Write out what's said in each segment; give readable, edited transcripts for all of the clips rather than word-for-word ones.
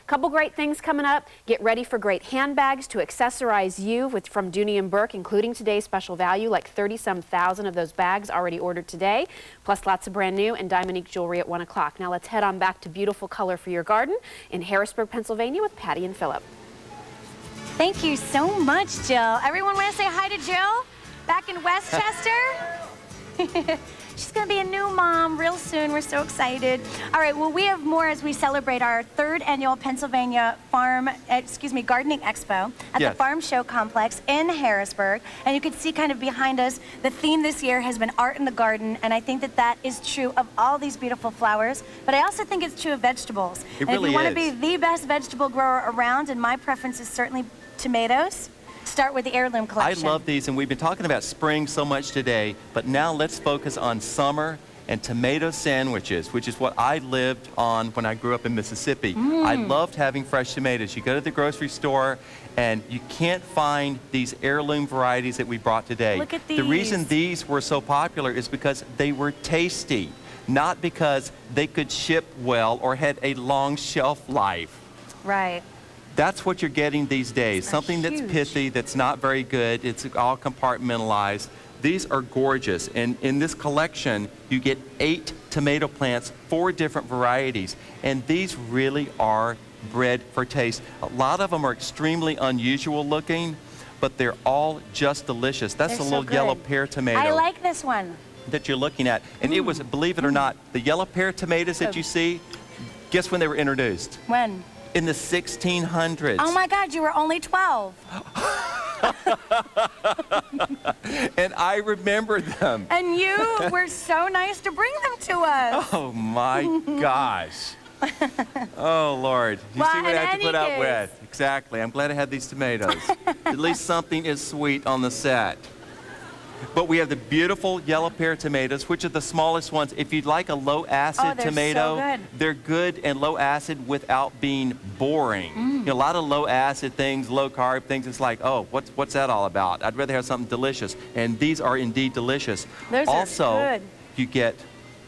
Couple great things coming up. Get ready for great handbags to accessorize you from Dooney & Bourke, including today's special value, like 30-some thousand of those bags already ordered today, plus lots of brand new and Diamondique jewelry at 1 o'clock. Now let's head on back to beautiful color for your garden in Harrisburg, Pennsylvania with Patty and Phillip. Thank you so much, Jill. Everyone want to say hi to Jill back in Westchester? She's going to be a new mom real soon. We're so excited. All right, well, we have more as we celebrate our 3rd annual Pennsylvania Gardening Expo at the Farm Show Complex in Harrisburg. And you can see kind of behind us, the theme this year has been art in the garden. And I think that that is true of all these beautiful flowers. But I also think it's true of vegetables. It really is. If you want to be the best vegetable grower around, and my preference is certainly tomatoes, start with the Heirloom collection. I love these, and we've been talking about spring so much today, but now let's focus on summer and tomato sandwiches, which is what I lived on when I grew up in Mississippi. I loved having fresh tomatoes. You go to the grocery store, and you can't find these heirloom varieties that we brought today. Look at these. The reason these were so popular is because they were tasty, not because they could ship well or had a long shelf life. Right. That's what you're getting these days. Something that's pithy, that's not very good. It's all compartmentalized. These are gorgeous. And in this collection, you get 8 tomato plants, 4 different varieties. And these really are bred for taste. A lot of them are extremely unusual looking, but they're all just delicious. That's a little yellow pear tomato. I like this one that you're looking at. And it was, believe it or not, the yellow pear tomatoes that you see, guess when they were introduced? When? In the 1600s. Oh my God, you were only 12. And I remember them. And you were so nice to bring them to us. Oh my gosh. Oh Lord. You see what I have to put up with. Exactly. I'm glad I had these tomatoes. At least something is sweet on the set. But we have the beautiful yellow pear tomatoes, which are the smallest ones. If you'd like a low-acid tomato, they're good and low-acid without being boring. You know, a lot of low-acid things, low-carb things, it's like, oh, what's that all about? I'd rather have something delicious. And these are indeed delicious. Those also, are good. You get,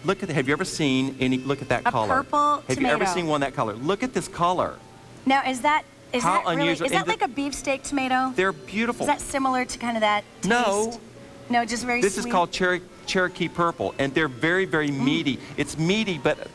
look at, have you ever seen any, look at that color. A purple Have you ever seen one that color? Look at this color. Now, is that unusual. Is that like a beefsteak tomato? They're beautiful. Is that similar to kind of that taste? No. No, just very This sweet. is called Cherokee Purple, and they're very, very meaty. It's meaty, but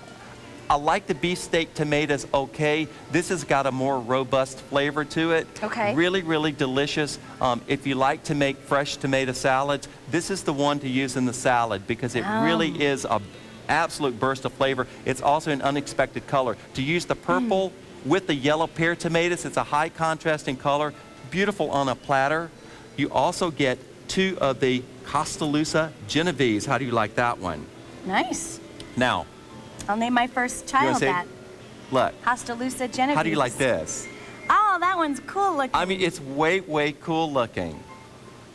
I like the beefsteak tomatoes okay. This has got a more robust flavor to it. Okay. Really, really delicious. If you like to make fresh tomato salads, this is the one to use in the salad because it really is an absolute burst of flavor. It's also an unexpected color. To use the purple with the yellow pear tomatoes, it's a high contrasting color, beautiful on a platter. You also get 2 of the Costalusa Genovese. How do you like that one? Nice. Now, I'll name my first child that. Look. Costalusa Genovese. How do you like this? Oh, that one's cool looking. I mean, it's way, way cool looking.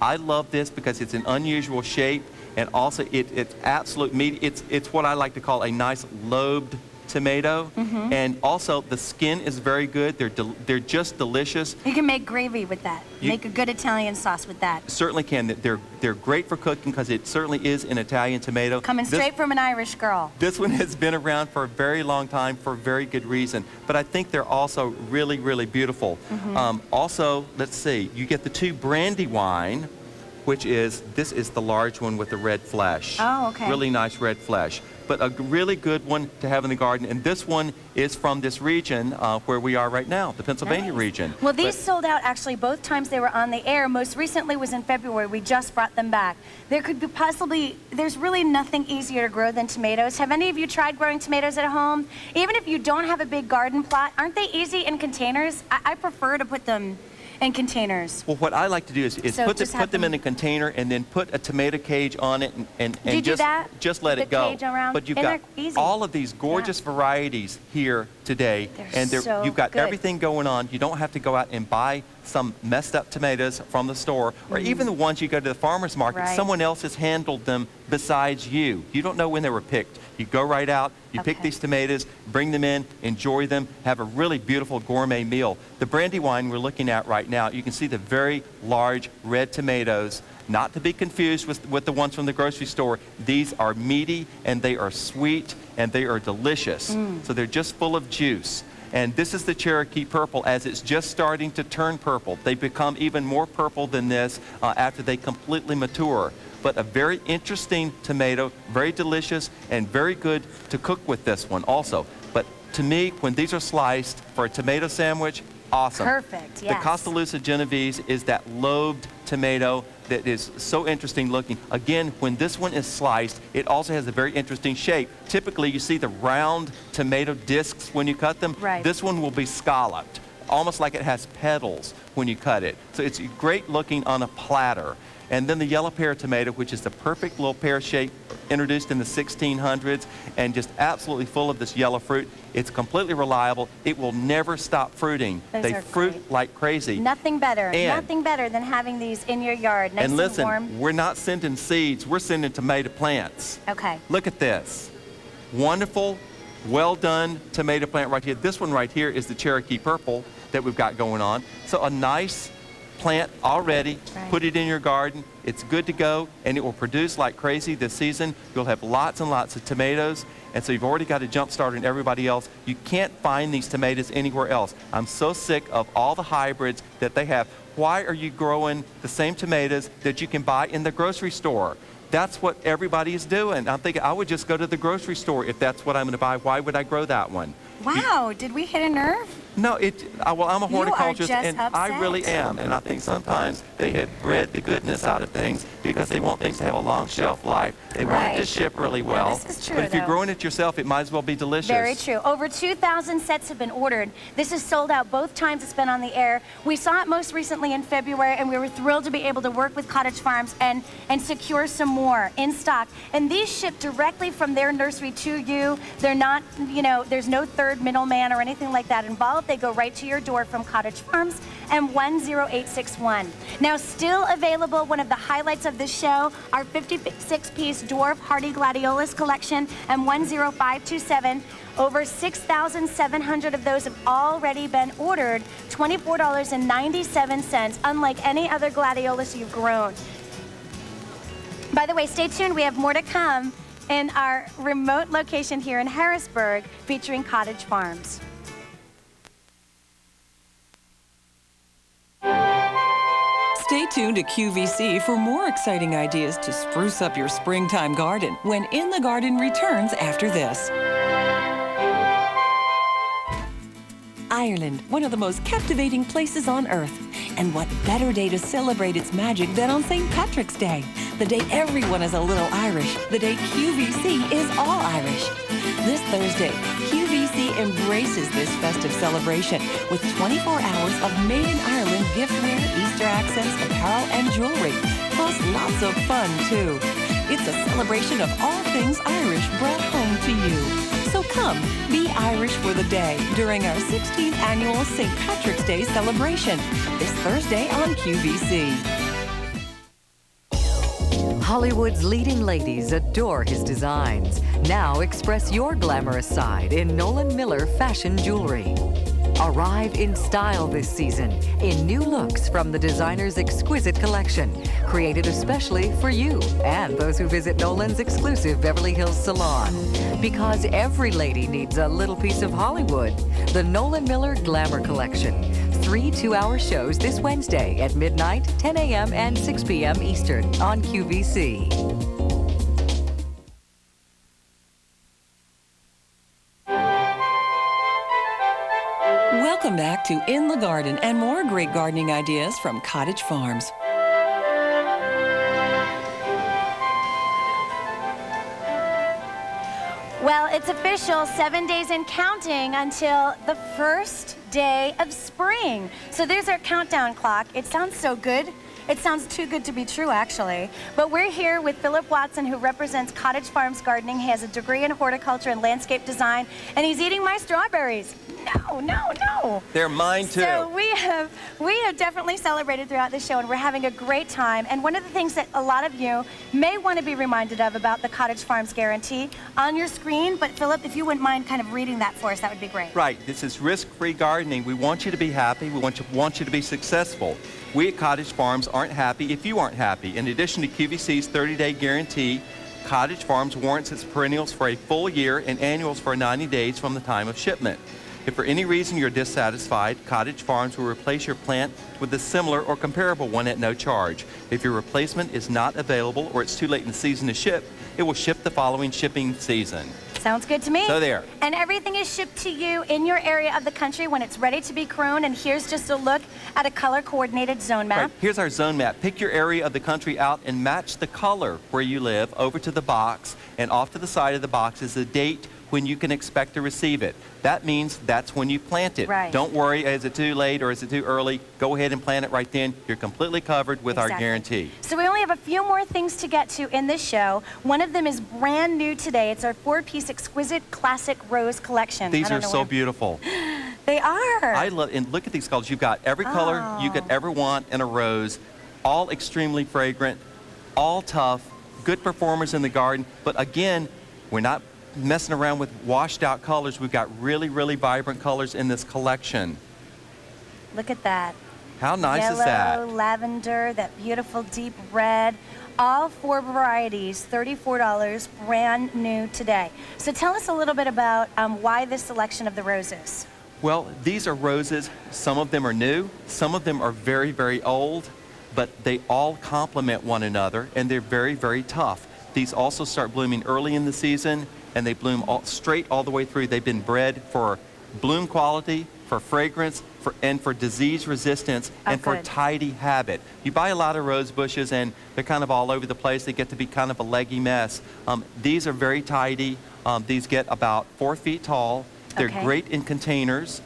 I love this because it's an unusual shape, and also it's absolute meat. It's what I like to call a nice lobed tomato, and also the skin is very good. They're just delicious. You can make gravy with that. Make a good Italian sauce with that. Certainly can. They're great for cooking because it certainly is an Italian tomato. Coming straight from an Irish girl. This one has been around for a very long time for very good reason, but I think they're also really, really beautiful. Also, let's see, you get the 2 Brandywine, which is, this is the large one with the red flesh. Oh, okay. Really nice red flesh. But a really good one to have in the garden. And this one is from this region where we are right now, the Pennsylvania region. Well, these sold out actually both times they were on the air. Most recently was in February. We just brought them back. There could be there's really nothing easier to grow than tomatoes. Have any of you tried growing tomatoes at home? Even if you don't have a big garden plot, aren't they easy in containers? I prefer to put them in containers. Well, what I like to do is put them in a container and then put a tomato cage on it and just let it go. But you've got all of these gorgeous varieties here today, and you've got everything going on. You don't have to go out and buy some messed up tomatoes from the store, or even the ones you go to the farmer's market. Someone else has handled them besides you. You don't know when they were picked. You go right out, you pick these tomatoes, bring them in, enjoy them, have a really beautiful gourmet meal. The Brandywine we're looking at right now, you can see the very large red tomatoes, not to be confused with the ones from the grocery store. These are meaty and they are sweet and they are delicious. So they're just full of juice. And this is the Cherokee Purple as it's just starting to turn purple. They become even more purple than this after they completely mature. But a very interesting tomato, very delicious, and very good to cook with this one also. But to me, when these are sliced for a tomato sandwich, awesome. Perfect, yes. The Costalusa Genovese is that lobed tomato that is so interesting looking. Again, when this one is sliced, it also has a very interesting shape. Typically, you see the round tomato discs when you cut them. Right. This one will be scalloped, almost like it has petals when you cut it. So it's great looking on a platter. And then the yellow pear tomato, which is the perfect little pear shape, introduced in the 1600s and just absolutely full of this yellow fruit. It's completely reliable. It will never stop fruiting. They fruit great. like crazy. Nothing better than having these in your yard, nice and listen, warm. We're not sending seeds, we're sending tomato plants. Okay. Look at this. Wonderful, well done tomato plant right here. This one right here is the Cherokee Purple that we've got going on. So a nice plant already, put it in your garden, it's good to go, and it will produce like crazy this season. You'll have lots and lots of tomatoes, and so you've already got a jump starter in everybody else. You can't find these tomatoes anywhere else. I'm so sick of all the hybrids that they have. Why are you growing the same tomatoes that you can buy in the grocery store? That's what everybody is doing. I'm thinking I would just go to the grocery store if that's what I'm going to buy. Why would I grow that one? Wow, did we hit a nerve? No, well, I'm a horticulturist, and upset. I really am. And I think sometimes they have bred the goodness out of things because they want things to have a long shelf life. They want it to ship really well. This is true, but if you're though. growing it yourself, it might as well be delicious. Very true. Over 2,000 sets have been ordered. This is sold out both times it's been on the air. We saw it most recently in February, and we were thrilled to be able to work with Cottage Farms and secure some more in stock. And these ship directly from their nursery to you. They're not, there's no third middleman or anything like that involved. They go right to your door from Cottage Farms and 10861. Now, still available, one of the highlights of this show, our 56-piece Dwarf Hardy Gladiolus collection and 10527. Over 6,700 of those have already been ordered, $24.97, unlike any other gladiolus you've grown. By the way, stay tuned, we have more to come in our remote location here in Harrisburg featuring Cottage Farms. Stay tuned to QVC for more exciting ideas to spruce up your springtime garden when In the Garden returns after this. Ireland, one of the most captivating places on earth. And what better day to celebrate its magic than on St. Patrick's Day, the day everyone is a little Irish, the day QVC is all Irish. This Thursday, QVC embraces this festive celebration with 24 hours of Made in Ireland giftware, Easter accents, apparel, and jewelry, plus lots of fun, too. It's a celebration of all things Irish brought home to you. So come, be Irish for the day during our 16th annual St. Patrick's Day celebration this Thursday on QVC. Hollywood's leading ladies adore his designs. Now express your glamorous side in Nolan Miller fashion jewelry. Arrive in style this season in new looks from the designer's exquisite collection, created especially for you and those who visit Nolan's exclusive Beverly Hills salon. Because every lady needs a little piece of Hollywood. The Nolan Miller Glamour Collection. 3 two-hour shows this Wednesday at midnight, 10 a.m. and 6 p.m. Eastern on QVC. Welcome back to In the Garden and more great gardening ideas from Cottage Farms. Well, it's official, 7 days and counting until the first day of spring. So there's our countdown clock. It sounds so good. It sounds too good to be true, actually. But we're here with Philip Watson, who represents Cottage Farms Gardening. He has a degree in horticulture and landscape design, and he's eating my strawberries. No, no, no. They're mine, too. So we have definitely celebrated throughout the show, and we're having a great time. And one of the things that a lot of you may want to be reminded of about the Cottage Farms Guarantee on your screen, but Philip, if you wouldn't mind kind of reading that for us, that would be great. Right. This is risk-free gardening. We want you to be happy. We want you to be successful. We at Cottage Farms aren't happy if you aren't happy. In addition to QVC's 30-day guarantee, Cottage Farms warrants its perennials for a full year and annuals for 90 days from the time of shipment. If for any reason you're dissatisfied, Cottage Farms will replace your plant with a similar or comparable one at no charge. If your replacement is not available or it's too late in the season to ship, it will ship the following shipping season. Sounds good to me. So there. And everything is shipped to you in your area of the country when it's ready to be grown. And here's just a look at a color-coordinated zone map. Right. Here's our zone map. Pick your area of the country out and match the color where you live over to the box. And off to the side of the box is the date when you can expect to receive it. That means that's when you plant it. Right. Don't worry, is it too late or is it too early? Go ahead and plant it right then. You're completely covered with our guarantee. So we only have a few more things to get to in this show. One of them is brand new today. It's our 4-piece exquisite classic rose collection. These are so beautiful. They are. I love, and look at these colors. You've got every color you could ever want in a rose, all extremely fragrant, all tough, good performers in the garden. But again, we're not messing around with washed out colors. We've got really, really vibrant colors in this collection. Look at that. How nice Yellow, is that? Yellow, lavender, that beautiful deep red. All 4 varieties, $34, brand new today. So tell us a little bit about why this selection of the roses. Well, these are roses. Some of them are new. Some of them are very, very old, but they all complement one another, and they're very, very tough. These also start blooming early in the season, and they bloom straight all the way through. They've been bred for bloom quality, for fragrance, and for disease resistance, and for tidy habit. You buy a lot of rose bushes, and they're kind of all over the place. They get to be kind of a leggy mess. These are very tidy. These get about 4 feet tall. They're great in containers.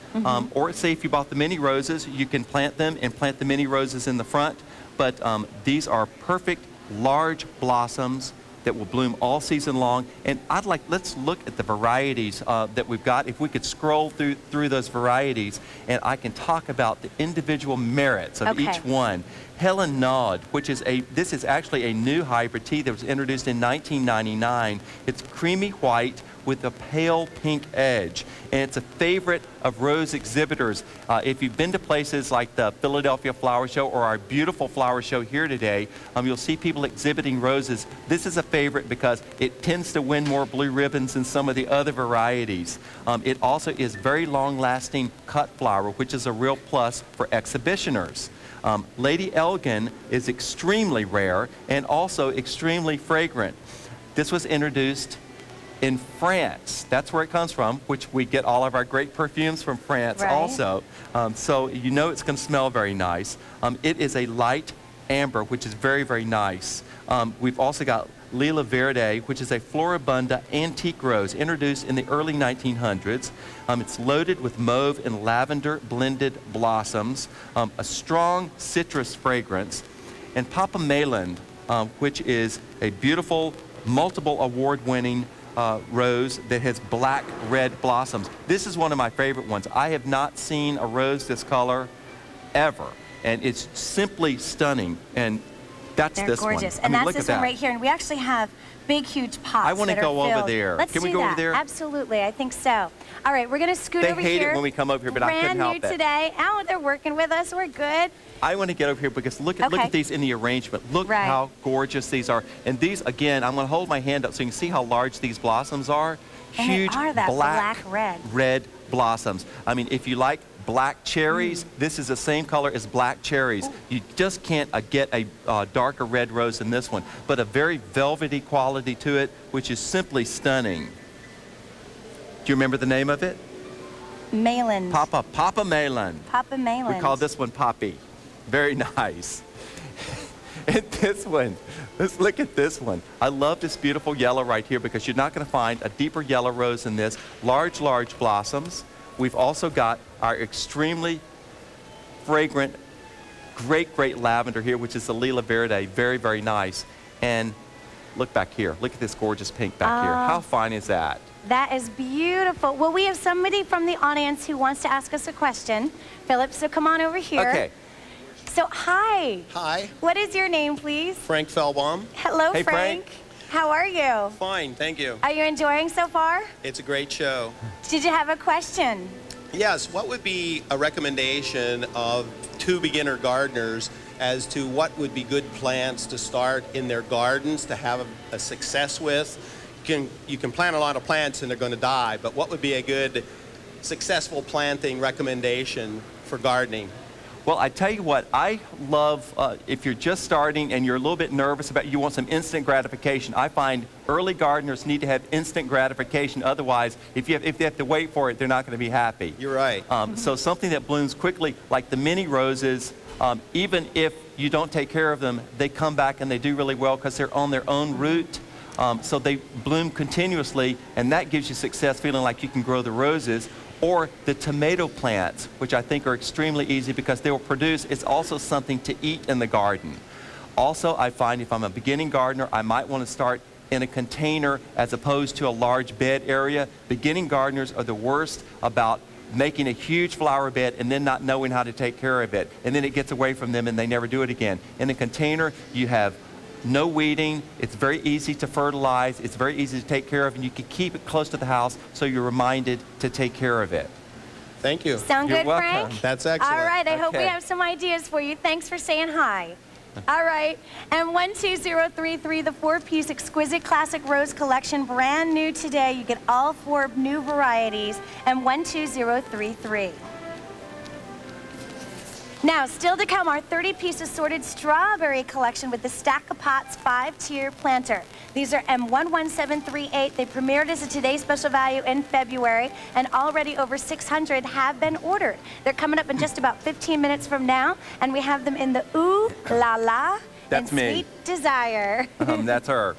Or say if you bought the mini roses, you can plant them and plant the mini roses in the front. But these are perfect large blossoms that will bloom all season long. And let's look at the varieties that we've got. If we could scroll through those varieties, and I can talk about the individual merits of each one. Helen Nod, this is actually a new hybrid tea that was introduced in 1999. It's creamy white with a pale pink edge, and it's a favorite of rose exhibitors. If you've been to places like the Philadelphia Flower Show or our beautiful flower show here today, you'll see people exhibiting roses. This is a favorite because it tends to win more blue ribbons than some of the other varieties. It also is very long-lasting cut flower, which is a real plus for exhibitioners. Lady Elgin is extremely rare and also extremely fragrant. This was introduced in France. That's where it comes from, which we get all of our great perfumes from France also. So you know it's going to smell very nice. It is a light amber, which is very, very nice. We've also got Lila Verde, which is a Floribunda antique rose introduced in the early 1900s. It's loaded with mauve and lavender blended blossoms, a strong citrus fragrance, and Papa Mayland, which is a beautiful, multiple award-winning rose that has black red blossoms. This is one of my favorite ones. I have not seen a rose this color ever, and it's simply stunning. And that's this one. They're gorgeous. And that's this one right here. And we actually have big, huge pots. I want to go over there. Let's Can we go over there? Absolutely. I think so. All right, we're going to scoot over here. They hate it when we come over here, but I couldn't help it. Brand new today. Oh, they're working with us. We're good. I want to get over here because look at these in the arrangement. Look how gorgeous these are. And these, again, I'm going to hold my hand up so you can see how large these blossoms are. And huge they are that black red blossoms. I mean, if you like black cherries, this is the same color as black cherries. You just can't get a darker red rose than this one, but a very velvety quality to it, which is simply stunning. Do you remember the name of it? Mayland. Papa Mayland. Papa Mayland. We call this one Poppy. Very nice. And this one, let's look at this one. I love this beautiful yellow right here because you're not going to find a deeper yellow rose than this. Large blossoms. We've also got our extremely fragrant, great lavender here, which is the Lila Verde. Very, very nice. And look back here. Look at this gorgeous pink back here. How fine is that? That is beautiful. Well, we have somebody from the audience who wants to ask us a question. Philip, so come on over here. Okay. So, hi. Hi. What is your name, please? Frank Feldbaum. Hello, hey, Frank. How are you? Fine, thank you. Are you enjoying so far? It's a great show. Did you have a question? Yes, what would be a recommendation of 2 beginner gardeners as to what would be good plants to start in their gardens to have a success with? You can plant a lot of plants and they're going to die, but what would be a good successful planting recommendation for gardening? Well, I tell you what, I love, if you're just starting and you're a little bit nervous about, you want some instant gratification, I find early gardeners need to have instant gratification. Otherwise, if they have to wait for it, they're not going to be happy. You're right. So something that blooms quickly, like the mini roses, even if you don't take care of them, they come back and they do really well because they're on their own root. So they bloom continuously, and that gives you success, feeling like you can grow the roses. Or the tomato plants, which I think are extremely easy because they will produce, it's also something to eat in the garden. Also, I find if I'm a beginning gardener, I might want to start in a container as opposed to a large bed area. Beginning gardeners are the worst about making a huge flower bed and then not knowing how to take care of it. And then it gets away from them and they never do it again. In a container, you have no weeding, it's very easy to fertilize, it's very easy to take care of, and you can keep it close to the house so you're reminded to take care of it. Thank you. Sound You're good, welcome. Frank? That's excellent. All right, I hope we Okay. have some ideas for you. Thanks for saying hi. All right, and 12033, the 4-piece exquisite classic rose collection, brand new today. You get all 4 new varieties, and 12033. Now, still to come, our 30-piece assorted strawberry collection with the Stack of Pots 5-tier planter. These are M11738. They premiered as a Today Special Value in February, and already over 600 have been ordered. They're coming up in just about 15 minutes from now, and we have them in the Ooh La La That's and me. Sweet Desire. That's her.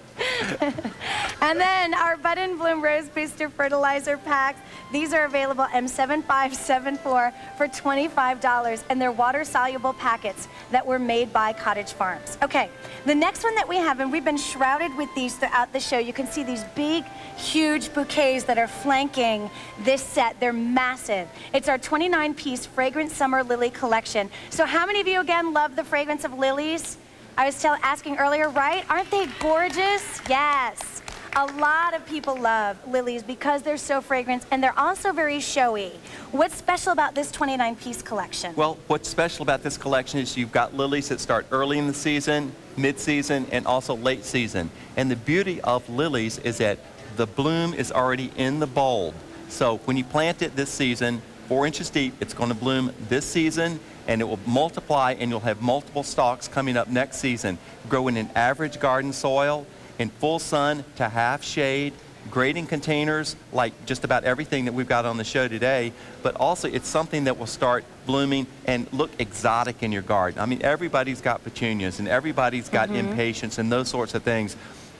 And then our Bud and Bloom Rose Booster Fertilizer Packs. These are available M7574 for $25, and they're water-soluble packets that were made by Cottage Farms. Okay, the next one that we have, and we've been shrouded with these throughout the show. You can see these big, huge bouquets that are flanking this set. They're massive. It's our 29-piece Fragrant Summer Lily Collection. So how many of you, again, love the fragrance of lilies? I was asking earlier, right? Aren't they gorgeous? Yes. A lot of people love lilies because they're so fragrant, and they're also very showy. What's special about this 29-piece collection? Well, what's special about this collection is you've got lilies that start early in the season, mid-season, and also late season. And the beauty of lilies is that the bloom is already in the bulb. So when you plant it this season, 4 inches deep, it's going to bloom this season, and it will multiply, and you'll have multiple stalks coming up next season. Grow in an average garden soil, in full sun to half shade, grading containers, like just about everything that we've got on the show today, but also it's something that will start blooming and look exotic in your garden. I mean, everybody's got petunias, and everybody's got impatiens and those sorts of things.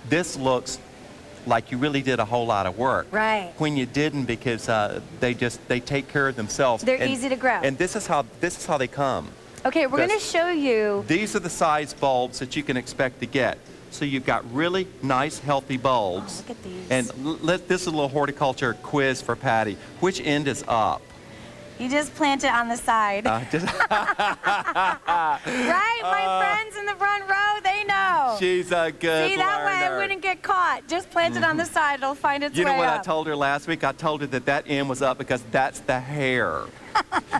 This looks like you really did a whole lot of work. Right. When you didn't, because they take care of themselves. They're easy to grow. And this is how they come. Okay, we're going to show you. These are the size bulbs that you can expect to get. So you've got really nice, healthy bulbs. Oh, look at these. And this is a little horticulture quiz for Patty. Which end is up? You just plant it on the side. Right? My friends in the front row, they know. She's a good See, that way learner. it wouldn't get caught. Just plant it on the side. It'll find its way You know what up. I told her last week? I told her that end was up because that's the hair.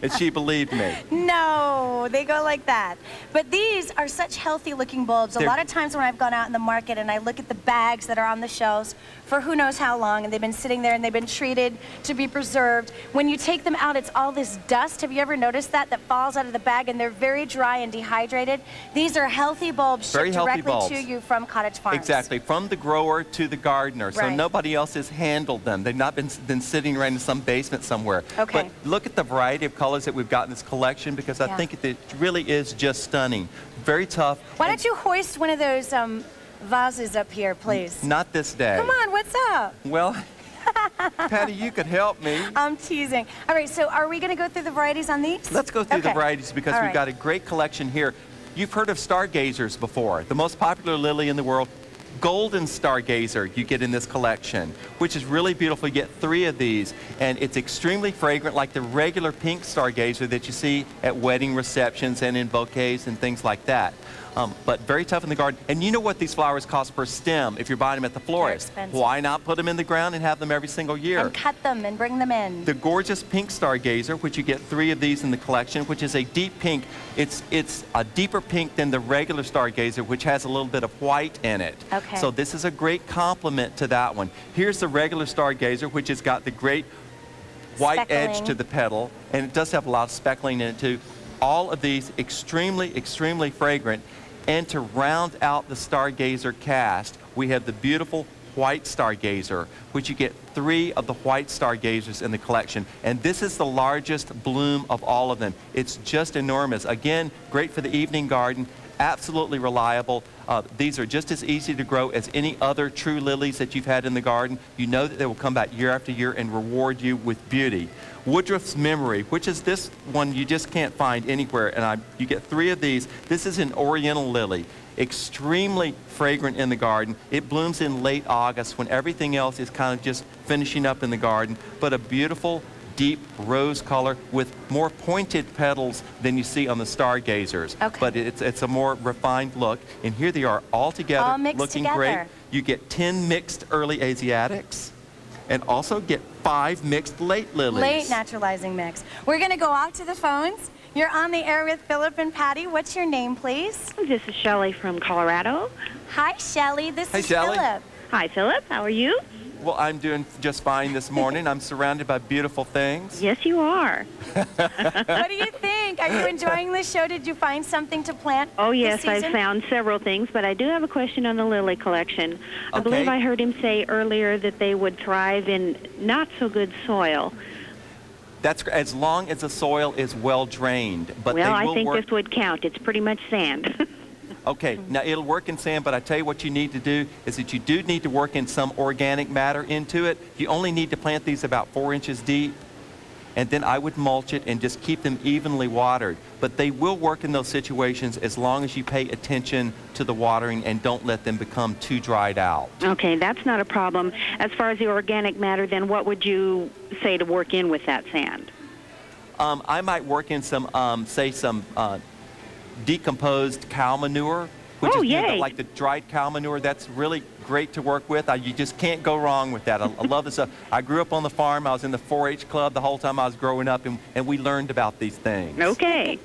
And she believed me. No, they go like that. But these are such healthy looking bulbs. A lot of times when I've gone out in the market and I look at the bags that are on the shelves for who knows how long, and they've been sitting there and they've been treated to be preserved. When you take them out, it's all this dust. Have you ever noticed that falls out of the bag, and they're very dry and dehydrated? These are healthy bulbs shipped directly to you from Cottage Farms. Exactly, from the grower to the gardener. So Right. nobody else has handled them. They've not been sitting around in some basement somewhere. Okay. But look at the variety of colors that we've got in this collection, because I think it really is just stunning. Very tough. Why don't you hoist one of those vases up here, please? Not this day. Come on, what's up? Well, Patty, you could help me. I'm teasing. All right, so are we going to go through the varieties on these? Let's go through the Okay. varieties, because All we've right. got a great collection here. You've heard of stargazers before. The most popular lily in the world, golden stargazer, you get in this collection, which is really beautiful. You get 3 of these, and it's extremely fragrant, like the regular pink stargazer that you see at wedding receptions and in bouquets and things like that. But very tough in the garden. And you know what these flowers cost per stem if you're buying them at the florist? expensive. Why not put them in the ground and have them every single year? And cut them and bring them in. The gorgeous pink stargazer, which you get 3 of these in the collection, which is a deep pink. It's a deeper pink than the regular stargazer, which has a little bit of white in it. Okay. So this is a great complement to that one. Here's the regular stargazer, which has got the great white edge to the petal, and it does have a lot of speckling in it too. All of these extremely, extremely fragrant. And to round out the Stargazer cast, we have the beautiful white Stargazer, which you get 3 of the white Stargazers in the collection. And this is the largest bloom of all of them. It's just enormous. Again, great for the evening garden, absolutely reliable. These are just as easy to grow as any other true lilies that you've had in the garden. You know that they will come back year after year and reward you with beauty. Woodruff's Memory, which is this one you just can't find anywhere, and you get 3 of these. This is an oriental lily, extremely fragrant in the garden. It blooms in late August when everything else is kind of just finishing up in the garden, but a beautiful, deep rose color with more pointed petals than you see on the Stargazers. Okay. But it's a more refined look. And here they are all together, all mixed looking together. great. You get 10 mixed early Asiatics and also get 5 mixed late lilies. Late naturalizing mix. We're going to go off to the phones. You're on the air with Philip and Patty. What's your name, please? This is Shelley from Colorado. Hi, Shelley. This is Shelley. Philip. Hi, Philip. How are you? Well, I'm doing just fine this morning. I'm surrounded by beautiful things. Yes, you are. What do you think? Are you enjoying the show? Did you find something to plant Oh, yes, this season? I've found several things, but I do have a question on the lily collection. I believe I heard him say earlier that they would thrive in not-so-good soil. That's as long as the soil is well drained. But well, they will I think work. this would count. It's pretty much sand. Okay, now it'll work in sand, but I tell you what you need to do is that you do need to work in some organic matter into it. You only need to plant these about 4 inches deep, and then I would mulch it and just keep them evenly watered. But they will work in those situations as long as you pay attention to the watering and don't let them become too dried out. Okay, that's not a problem. As far as the organic matter, then what would you say to work in with that sand? I might work in some, say, some decomposed cow manure, which is like the dried cow manure. That's really great to work with. You just can't go wrong with that. I love this stuff. I grew up on the farm. I was in the 4-H club the whole time I was growing up, and we learned about these things. Okay.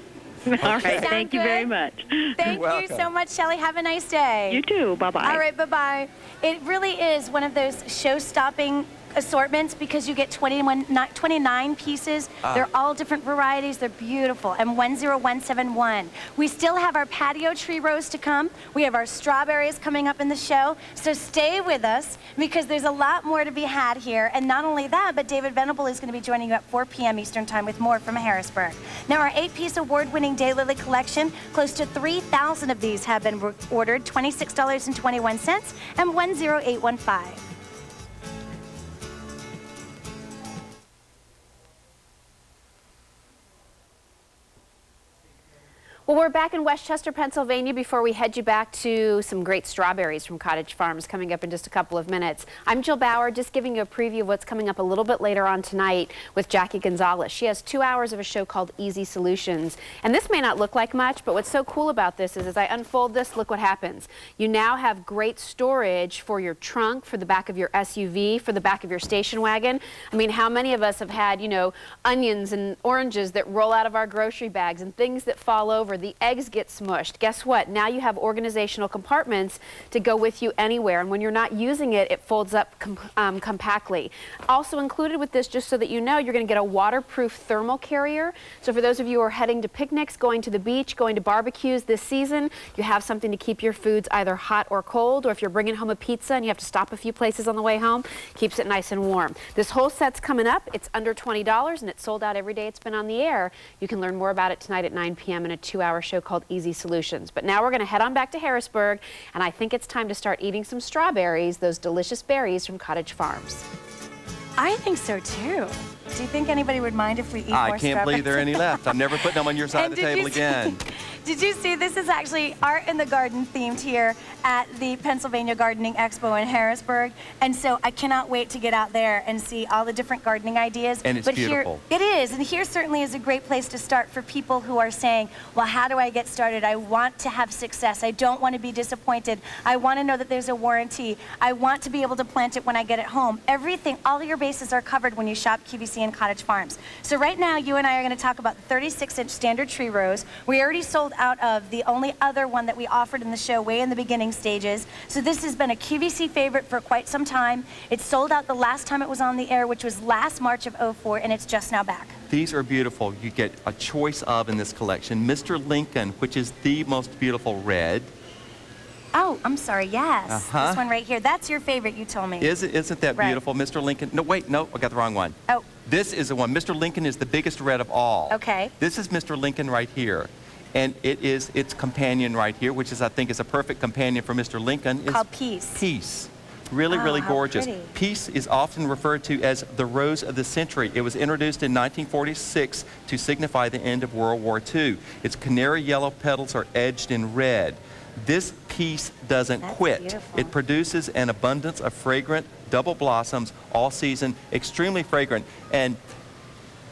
All right. Thank you very much. Thank you so much, Shelley. Have a nice day. You too. Bye-bye. All right, bye-bye. It really is one of those show-stopping assortments because you get 29 pieces. They're all different varieties. They're beautiful. And 10171. We still have our patio tree rose to come. We have our strawberries coming up in the show. So stay with us because there's a lot more to be had here. And not only that, but David Venable is going to be joining you at 4 p.m. Eastern Time with more from Harrisburg. Now, our 8-piece award-winning daylily collection, close to 3,000 of these have been ordered, $26.21 and 10815. Well, we're back in Westchester, Pennsylvania before we head you back to some great strawberries from Cottage Farms coming up in just a couple of minutes. I'm Jill Bauer, just giving you a preview of what's coming up a little bit later on tonight with Jackie Gonzalez. She has 2 hours of a show called Easy Solutions. And this may not look like much, but what's so cool about this is as I unfold this, look what happens. You now have great storage for your trunk, for the back of your SUV, for the back of your station wagon. I mean, how many of us have had, you know, onions and oranges that roll out of our grocery bags and things that fall over? The eggs get smushed. Guess what? Now you have organizational compartments to go with you anywhere, and when you're not using it, it folds up compactly. Also included with this, just so that you know, you're going to get a waterproof thermal carrier. So for those of you who are heading to picnics, going to the beach, going to barbecues this season, you have something to keep your foods either hot or cold, or if you're bringing home a pizza and you have to stop a few places on the way home, keeps it nice and warm. This whole set's coming up. It's under $20 and it's sold out every day it's been on the air. You can learn more about it tonight at 9 p.m. in a 2-hour show called Easy Solutions. But now we're going to head on back to Harrisburg, and I think it's time to start eating some strawberries, those delicious berries from Cottage Farms. I think so too. Do you think anybody would mind if we eat more strawberries? I can't believe there are any left. I'm never putting them on your side of the table again. Did you see, this is actually Art in the Garden themed here at the Pennsylvania Gardening Expo in Harrisburg. And so I cannot wait to get out there and see all the different gardening ideas. And it's beautiful. It is. And here certainly is a great place to start for people who are saying, well, how do I get started? I want to have success. I don't want to be disappointed. I want to know that there's a warranty. I want to be able to plant it when I get it home. Everything, all your bases are covered when you shop QVC and Cottage Farms. So right now, you and I are going to talk about the 36-inch standard tree rose. We already sold out of the only other one that we offered in the show way in the beginning stages. So this has been a QVC favorite for quite some time. It sold out the last time it was on the air, which was last March of '04, and it's just now back. These are beautiful. You get a choice of in this collection. Mr. Lincoln, which is the most beautiful red. Oh, I'm sorry, yes. This one right here. That's your favorite, you told me. Isn't that beautiful? Mr. Lincoln. No, wait, no, I got the wrong one. Oh. This is the one. Mr. Lincoln is the biggest red of all. Okay. This is Mr. Lincoln right here. And it is its companion right here, which is, I think, is a perfect companion for Mr. Lincoln. Called Peace. Peace. Really, really gorgeous. Pretty. Peace is often referred to as the rose of the century. It was introduced in 1946 to signify the end of World War II. Its canary yellow petals are edged in red. This Peace doesn't quit. Beautiful. It produces an abundance of fragrant double blossoms all season, extremely fragrant. And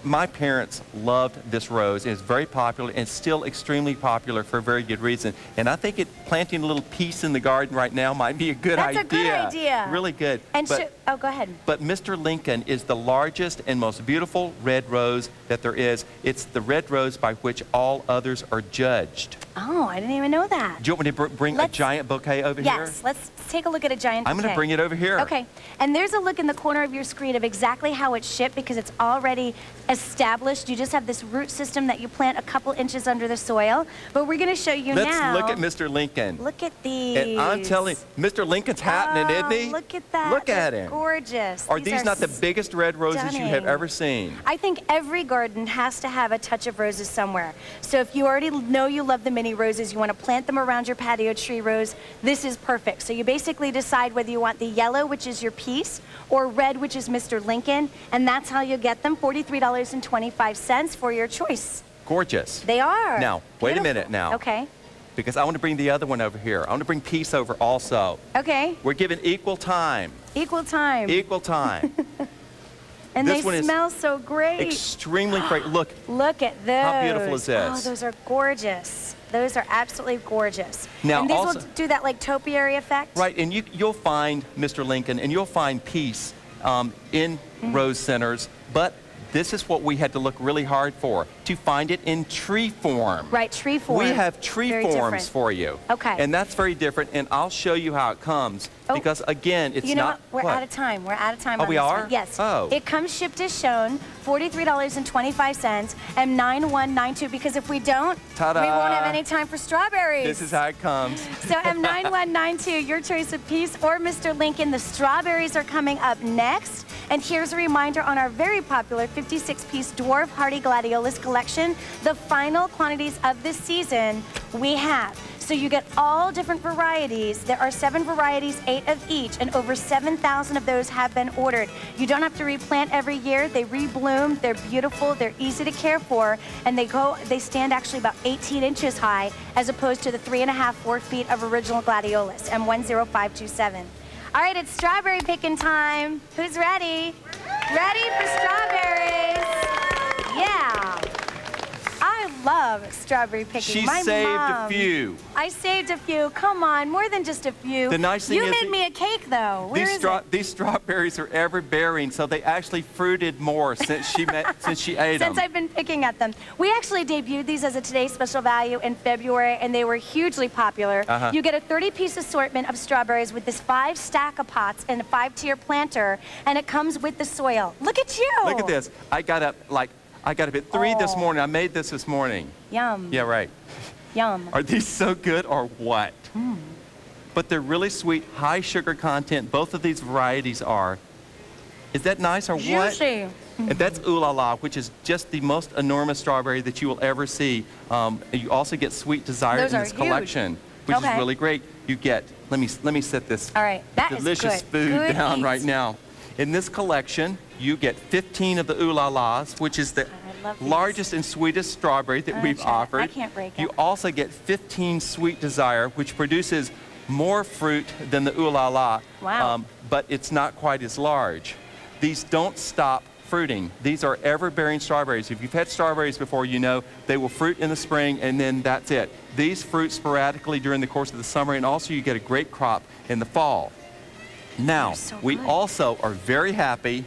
my parents loved this rose. It's very popular and still extremely popular for a very good reason. And I think planting a little peace in the garden right now might be a good idea. That's a good idea. Really good. And oh, go ahead. But Mr. Lincoln is the largest and most beautiful red rose that there is. It's the red rose by which all others are judged. Oh, I didn't even know that. Do you want me to bring a giant bouquet over here? Yes, let's take a look at a giant bouquet. I'm going to bring it over here. Okay, and there's a look in the corner of your screen of exactly how it's shipped because it's already established. You just have this root system that you plant a couple inches under the soil. But we're going to show you now. Let's look at Mr. Lincoln. Look at these. And I'm telling you, Mr. Lincoln's happening, isn't he? Look at that. Look at him. Gorgeous. Are these not the biggest red roses you have ever seen? I think every garden has to have a touch of roses somewhere. So if you already know you love the mini roses, you want to plant them around your patio tree rows, this is perfect. So you basically decide whether you want the yellow, which is your Peace, or red, which is Mr. Lincoln, and that's how you get them, $43.25 for your choice. Gorgeous. They are. Now, wait a minute now. Okay. Because I want to bring the other one over here. I want to bring Peace over also. Okay. We're giving equal time. Equal time. Equal time. And they smell so great. Extremely great. Look. Look at those. How beautiful is this? Oh, those are gorgeous. Those are absolutely gorgeous. Now, and these will do that like topiary effect? Right, and you'll find Mr. Lincoln and you'll find Peace in rose centers, but this is what we had to look really hard for, to find it in tree form. Right, tree form. We have tree forms for you. Okay. And that's very different, and I'll show you how it comes. Because, again, it's not... You know what? We're out of time. We're out of time on we this are? one. Yes. Oh. It comes shipped as shown, $43.25, and 9192, because if we don't, ta-da, we won't have any time for strawberries. This is how it comes. So M9192, your choice of Peace or Mr. Lincoln. The strawberries are coming up next. And here's a reminder on our very popular 56-piece Dwarf Hardy Gladiolus collection, the final quantities of this season we have. So you get all different varieties. There are 7 varieties, 8 of each, and over 7,000 of those have been ordered. You don't have to replant every year. They rebloom. They're beautiful. They're easy to care for, and they stand actually about 18 inches high as opposed to the 3.5, 4 feet of original gladiolus, M10527. All right, it's strawberry picking time. Who's ready? Ready for strawberries? Yeah. I love strawberry picking. She saved a few. I saved a few. Come on, more than just a few. The nice thing is... You made me a cake, though. Where is it? These strawberries are ever bearing, so they actually fruited more since she ate them. Since I've been picking at them. We actually debuted these as a Today's Special Value in February, and they were hugely popular. You get a 30-piece assortment of strawberries with this 5-stack of pots and a 5-tier planter, and it comes with the soil. Look at you. Look at this. I got up at 3 this morning. I made this morning. Yum. Yeah, right. Yum. Are these so good or what? But they're really sweet, high sugar content. Both of these varieties are. Is that nice or what? Juicy. And that's Ooh La La, which is just the most enormous strawberry that you will ever see. You also get Sweet Desire in this collection, which is really great. You get, let me set this delicious food down right now. In this collection, you get 15 of the Ooh La Las, which is the largest and sweetest strawberry that we've offered. I can't break it. You also get 15 Sweet Desire, which produces more fruit than the Ooh La La, but it's not quite as large. These don't stop fruiting. These are ever-bearing strawberries. If you've had strawberries before, you know they will fruit in the spring, and then that's it. These fruit sporadically during the course of the summer, and also you get a great crop in the fall. Now, we also are very happy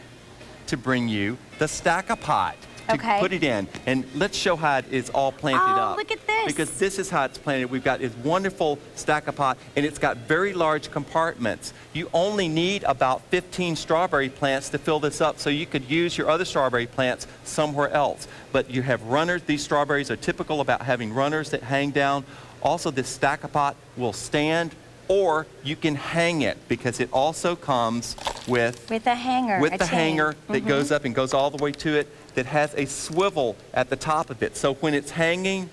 to bring you the Stack-A-Pot. to put it in. And let's show how it is all planted up. Oh, look at this. Because this is how it's planted. We've got this wonderful stack-a-pot, and it's got very large compartments. You only need about 15 strawberry plants to fill this up, so you could use your other strawberry plants somewhere else. But you have runners. These strawberries are typical about having runners that hang down. Also, this stack-a-pot will stand, or you can hang it, because it also comes with a hanger. With the hanger that goes up and goes all the way to it, that has a swivel at the top of it. So when it's hanging,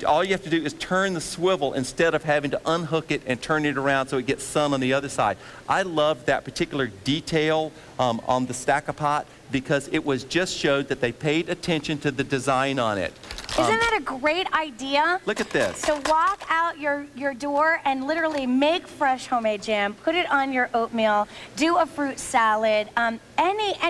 all you have to do is turn the swivel instead of having to unhook it and turn it around so it gets sun on the other side. I love that particular detail on the stack-a-pot, because it was just showed that they paid attention to the design on it. Isn't that a great idea? Look at this. So walk out your door and literally make fresh homemade jam, put it on your oatmeal, do a fruit salad, and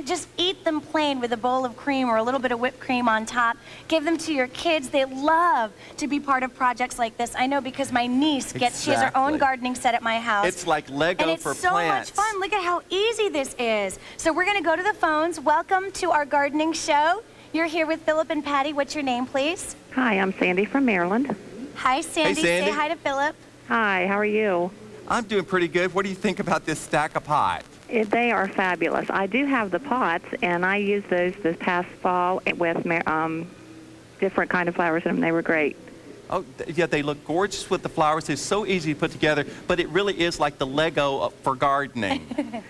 just eat them plain with a bowl of cream or a little bit of whipped cream on top. Give them to your kids. They love to be part of projects like this. I know, because my niece she has her own gardening set at my house. It's like Lego for plants. And it's so much fun. Look at how easy this is. So we're going to go to the phones. Welcome to our gardening show. You're here with Philip and Patty. What's your name, please? Hi, I'm Sandy from Maryland. Hi, Sandy. Hey, Sandy. Say hi to Philip. Hi, how are you? I'm doing pretty good. What do you think about this stack-a-pot? They are fabulous. I do have the pots, and I used those this past fall with different kind of flowers in them. They were great. Oh, yeah, they look gorgeous with the flowers. They're so easy to put together, but it really is like the Lego for gardening.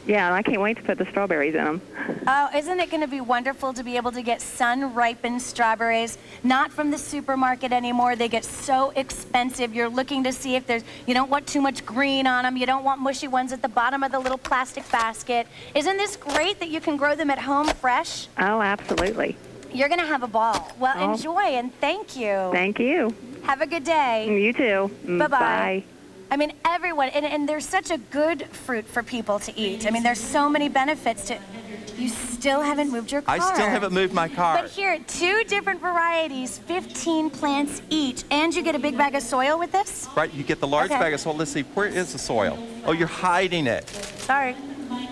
Yeah, and I can't wait to put the strawberries in them. Oh, isn't it going to be wonderful to be able to get sun-ripened strawberries, not from the supermarket anymore. They get so expensive. You're looking to see if you don't want too much green on them. You don't want mushy ones at the bottom of the little plastic basket. Isn't this great that you can grow them at home fresh? Oh, absolutely. You're going to have a ball. Well, enjoy, and thank you. Thank you. Have a good day. You too. Bye-bye. Bye. I mean, everyone, and there's such a good fruit for people to eat. I mean, there's so many benefits to. You still haven't moved your car. I still haven't moved my car. But here, 2 different varieties, 15 plants each, and you get a big bag of soil with this? Right, you get the large bag of soil. Let's see, where is the soil? Oh, you're hiding it. Sorry.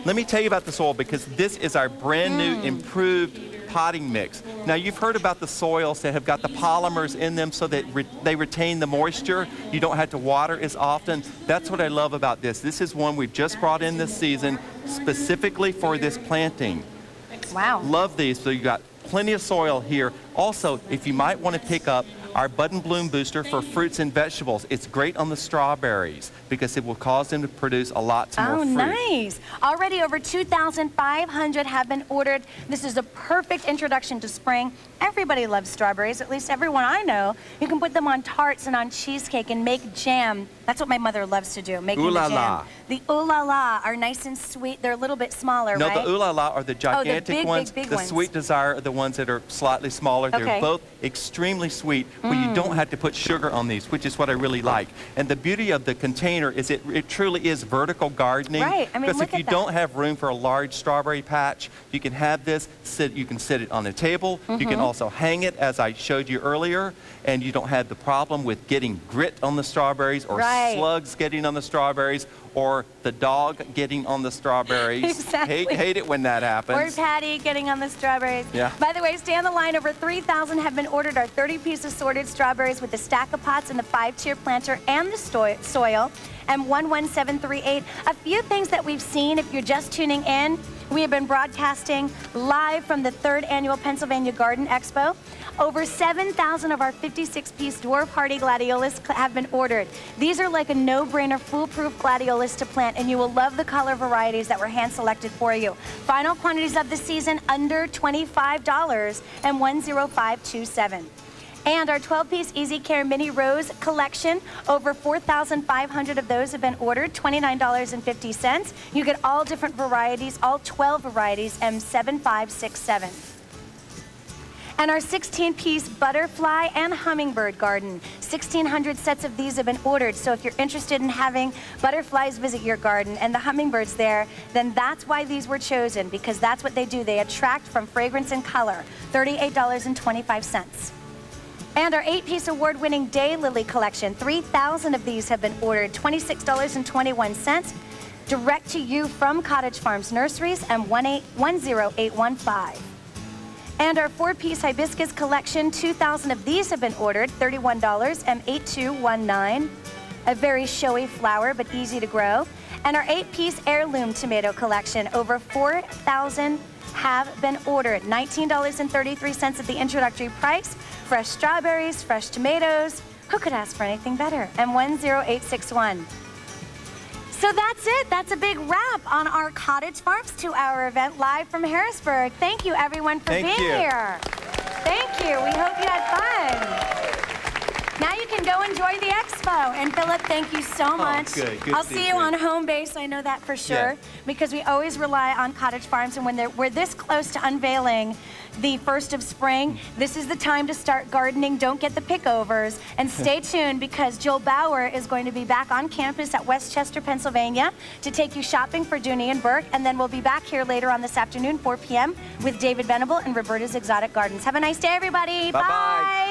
Let me tell you about the soil, because this is our brand new improved potting mix. Now, you've heard about the soils that have got the polymers in them so that they retain the moisture. You don't have to water as often. That's what I love about this. This is one we've just brought in this season specifically for this planting. Wow. Love these. So you got plenty of soil here. Also, if you might want to pick up our Bud and Bloom Booster for fruits and vegetables. It's great on the strawberries because it will cause them to produce a lot more fruit. Oh, nice. Already over 2,500 have been ordered. This is a perfect introduction to spring. Everybody loves strawberries, at least everyone I know. You can put them on tarts and on cheesecake and make jam. That's what my mother loves to do, making the jam. The ooh la la are nice and sweet. They're a little bit smaller, right? No, the ooh la la are the gigantic the big, ones. Big the ones. Sweet Desire are the ones that are slightly smaller. They're both extremely sweet, but you don't have to put sugar on these, which is what I really like. And the beauty of the container is it truly is vertical gardening. Right. I mean, because if you don't have room for a large strawberry patch, you can have this. You can sit it on a table. You can also hang it, as I showed you earlier, and you don't have the problem with getting grit on the strawberries or slugs getting on the strawberries or the dog getting on the strawberries. Exactly. Hate it when that happens. Or Patti getting on the strawberries. Yeah. By the way, stay on the line. Over 3,000 have been ordered. Our 30-piece assorted strawberries with the stack of pots and the 5-tier planter and the soil. And 11738. A few things that we've seen if you're just tuning in. We have been broadcasting live from the 3rd annual Pennsylvania Garden Expo. Over 7,000 of our 56-piece dwarf hardy gladiolus have been ordered. These are like a no-brainer, foolproof gladiolus to plant, and you will love the color varieties that were hand-selected for you. Final quantities of the season under $25 and 10527. And our 12-piece Easy Care Mini Rose collection, over 4,500 of those have been ordered, $29.50. You get all different varieties, all 12 varieties, M7567. And our 16-piece butterfly and hummingbird garden. 1,600 sets of these have been ordered. So if you're interested in having butterflies visit your garden and the hummingbirds there, then that's why these were chosen, because that's what they do. They attract from fragrance and color. $38.25. And our 8-piece award-winning daylily collection. 3,000 of these have been ordered. $26.21. Direct to you from Cottage Farms Nurseries and 10815. And our 4-piece hibiscus collection, 2,000 of these have been ordered, $31, M8219. A very showy flower, but easy to grow. And our 8-piece heirloom tomato collection, over 4,000 have been ordered. $19.33 at the introductory price. Fresh strawberries, fresh tomatoes. Who could ask for anything better? M10861. So that's it. That's a big wrap on our Cottage Farms 2-hour event live from Harrisburg. Thank you, everyone, for being here. Thank you. We hope you had fun. Now you can go enjoy the expo. And Philip, thank you so much. Good I'll see you on home base. I know that for sure, because we always rely on Cottage Farms. And when we're this close to unveiling the first of spring, this is the time to start gardening. Don't get the pickovers. And stay tuned, because Jill Bauer is going to be back on campus at Westchester, Pennsylvania, to take you shopping for Dooney and Burke. And then we'll be back here later on this afternoon, 4 p.m. with David Venable and Roberta's Exotic Gardens. Have a nice day, everybody. Bye-bye. Bye.